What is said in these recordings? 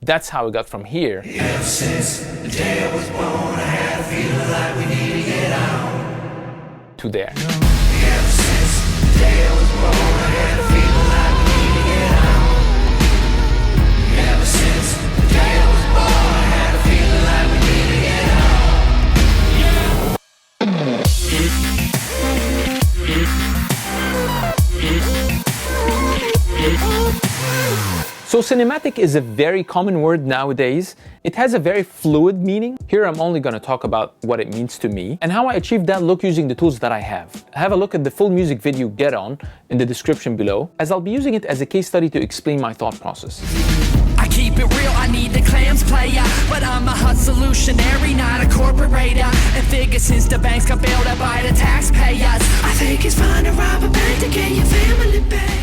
That's how I got from here Ever since the day I was born, I had a feeling like we need to get out. to there. Ever since the day I was born, I had a feeling like we need to get out. Ever since the day I was born, I had a feeling like we need to get out. So cinematic is a very common word nowadays. It has a very fluid meaning. Here I'm only going to talk about what it means to me and how I achieved that look using the tools that I have. Have a look at the full music video Get On in the description below, as I'll be using it as a case study to explain my thought process. I keep it real, I need the clams player, but I'm a hustletionary, not a corporator. And figure since the banks got bailed out by the taxpayers, I think it's fine to rob a bank to get your family paid.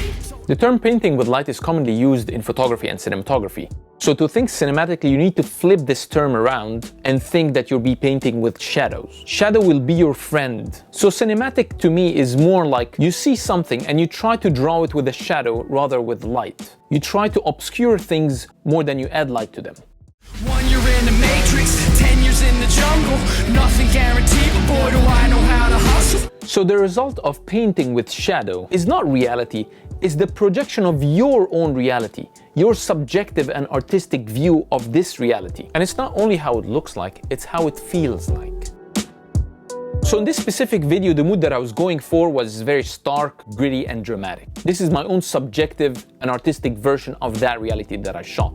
The term painting with light is commonly used in photography and cinematography. So to think cinematically, you need to flip this term around and think that you'll be painting with shadows. Shadow will be your friend. So cinematic to me is more like you see something and you try to draw it with a shadow rather with light. You try to obscure things more than you add light to them. 1 year in the matrix, 10 years in the jungle, nothing guaranteed, but boy do I know how to hustle. So the result of painting with shadow is not reality, it's the projection of your own reality, your subjective and artistic view of this reality. And it's not only how it looks like, it's how it feels like. So in this specific video, the mood that I was going for was very stark, gritty, and dramatic. This is my own subjective and artistic version of that reality that I shot.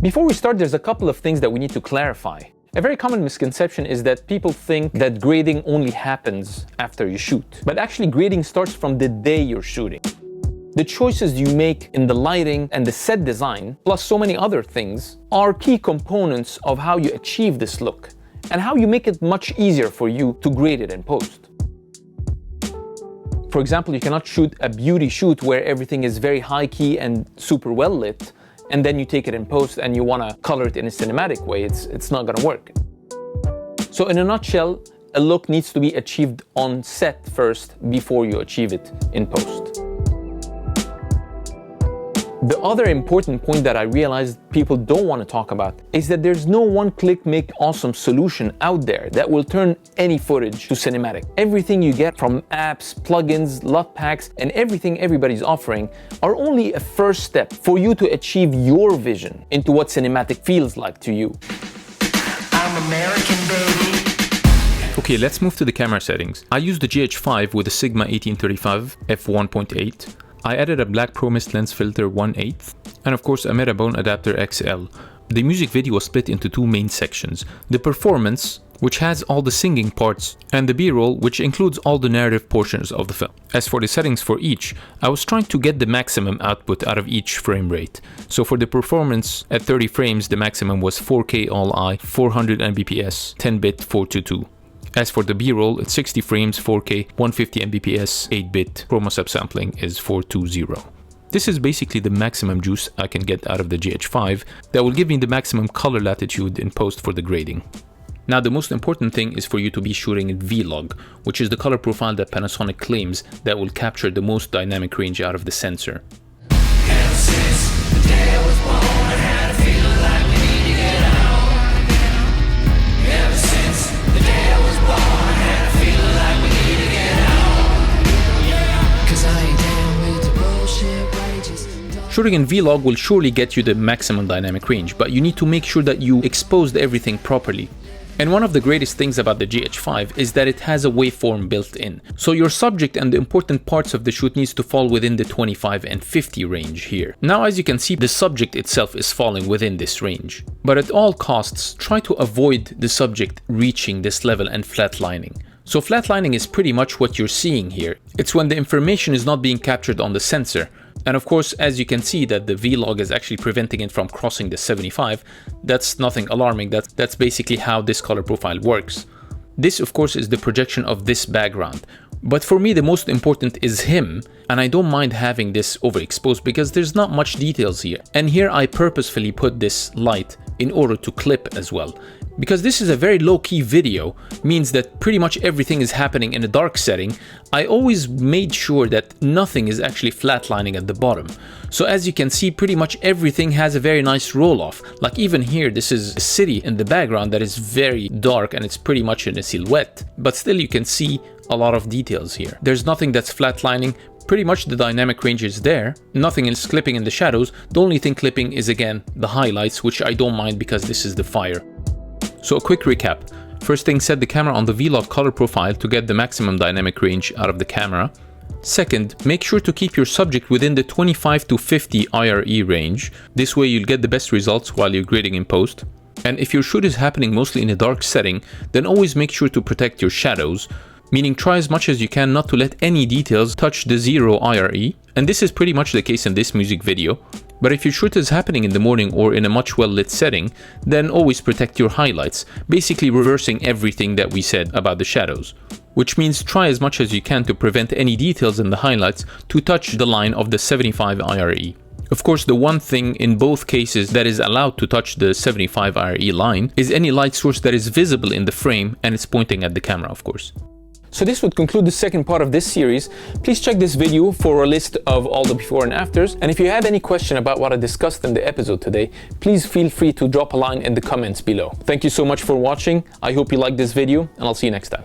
Before we start, there's a couple of things that we need to clarify. A very common misconception is that people think that grading only happens after you shoot. But actually, grading starts from the day you're shooting. The choices you make in the lighting and the set design, plus so many other things, are key components of how you achieve this look and how you make it much easier for you to grade it in post. For example, you cannot shoot a beauty shoot where everything is very high key and super well lit, and then you take it in post and you want to color it in a cinematic way. It's not going to work. So in a nutshell, a look needs to be achieved on set first before you achieve it in post. The other important point that I realized people don't want to talk about is that there's no one-click make awesome solution out there that will turn any footage to cinematic. Everything you get from apps, plugins, LUT packs, and everything everybody's offering are only a first step for you to achieve your vision into what cinematic feels like to you. I'm American, baby. Okay, let's move to the camera settings. I used the GH5 with a Sigma 1835 f1.8. I added a black Pro Mist lens filter 1/8 and of course a Metabone adapter XL. The music video was split into two main sections. The performance, which has all the singing parts, and the B-roll, which includes all the narrative portions of the film. As for the settings for each, I was trying to get the maximum output out of each frame rate. So for the performance at 30 frames, the maximum was 4K all-eye, 400 Mbps, 10-bit 422. As for the B-roll, at 60 frames, 4K, 150 Mbps, 8-bit, chroma subsampling is 420. This is basically the maximum juice I can get out of the GH5 that will give me the maximum color latitude in post for the grading. Now the most important thing is for you to be shooting in V-Log, which is the color profile that Panasonic claims that will capture the most dynamic range out of the sensor. Ever since the day I was born, I had a feeling like we need to get out. Ever since the day I was born, I had a feeling like we need to get out. 'Cause I ain't down with the bullshit wages. Shooting in V-Log will surely get you the maximum dynamic range, but you need to make sure that you exposed everything properly. And one of the greatest things about the GH5 is that it has a waveform built in. So your subject and the important parts of the shoot needs to fall within the 25 and 50 range here. Now as you can see, the subject itself is falling within this range. But at all costs, try to avoid the subject reaching this level and flatlining. So flatlining is pretty much what you're seeing here. It's when the information is not being captured on the sensor. And of course, as you can see that the V-Log is actually preventing it from crossing the 75, that's nothing alarming. That's basically how this color profile works. This, of course, is the projection of this background. But for me, the most important is him, and I don't mind having this overexposed because there's not much details here. And here I purposefully put this light in order to clip as well, Because this is a very low-key video, means that pretty much everything is happening in a dark setting, I always made sure that nothing is actually flatlining at the bottom. So as you can see, pretty much everything has a very nice roll-off. Like even here, this is a city in the background that is very dark and it's pretty much in a silhouette. But still you can see a lot of details here. There's nothing that's flatlining. Pretty much the dynamic range is there. Nothing is clipping in the shadows. The only thing clipping is again the highlights, which I don't mind because this is the fire. So a quick recap. First thing, set the camera on the V-Log color profile to get the maximum dynamic range out of the camera. Second, make sure to keep your subject within the 25 to 50 IRE range. This way you'll get the best results while you're grading in post. And if your shoot is happening mostly in a dark setting, then always make sure to protect your shadows, meaning try as much as you can not to let any details touch the 0 IRE. And this is pretty much the case in this music video. But if your shoot is happening in the morning or in a much well-lit setting, then always protect your highlights, basically reversing everything that we said about the shadows. Which means try as much as you can to prevent any details in the highlights to touch the line of the 75 IRE. Of course, the one thing in both cases that is allowed to touch the 75 IRE line is any light source that is visible in the frame and it's pointing at the camera, of course. So this would conclude the second part of this series. Please check this video for a list of all the before and afters. And if you have any question about what I discussed in the episode today, please feel free to drop a line in the comments below. Thank you so much for watching. I hope you liked this video and I'll see you next time.